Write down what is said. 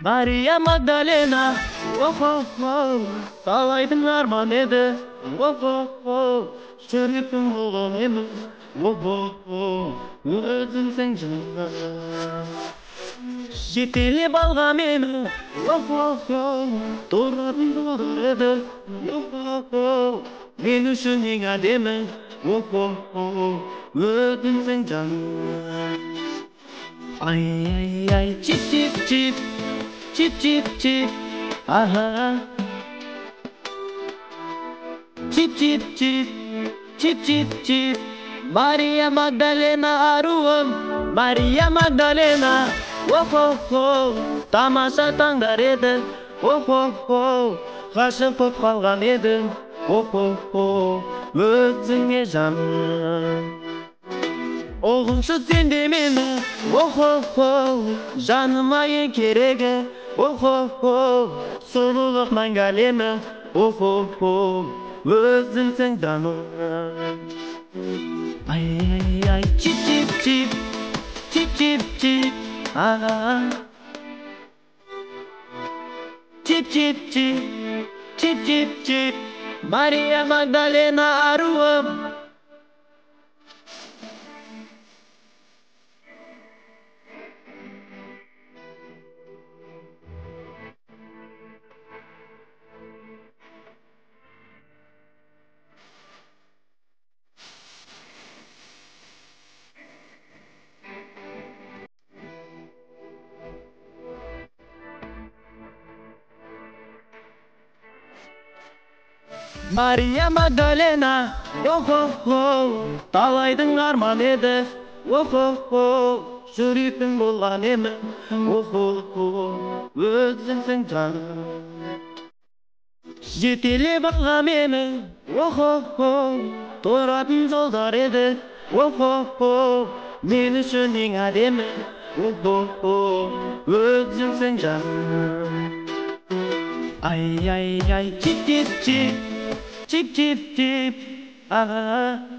Maria Magdalena, oh oh oh, талайдың арман еді, oh oh oh, жүректің болған емін, oh oh oh, өзіңсің жаным. Жетелеп алған мені, oh oh oh, тұратын болар еді, oh oh oh, мен үшін ең әдемі, oh oh oh, өзіңсің жаным. Ay ay ay, chip chip chip, chip chip chip, aha. Chip chip chip, chip chip chip. Maria Magdalena aruım, Maria Magdalena. Oh oh oh, тамаша таңдар еді. Oh oh oh, ғашық боп қалған едім. Oh oh oh, өзіңе жаным. Оғынсыз сенде мені, oh oh oh, жаныма ең керегі, oh oh oh, сұлулық мәңгі әлемі, oh oh oh, өзіңсің жаным. Ай ай ай, чип чип чип, чип чип чип, ага. Чип чип чип, чип чип чип, Мария Магдалена аруым. Maria Magdalena, oh oh oh, талайдың арман еді, oh oh oh, жүректің болған емін, oh oh oh, өзіңсің жаным. Жетелеп алған мені, oh oh oh, тұратын жолдар еді, oh oh oh, мен үшін ең әдемі, oh oh oh, өзіңсің жаным. Ay ay ay, chip chip chip, chip chip chip, ah.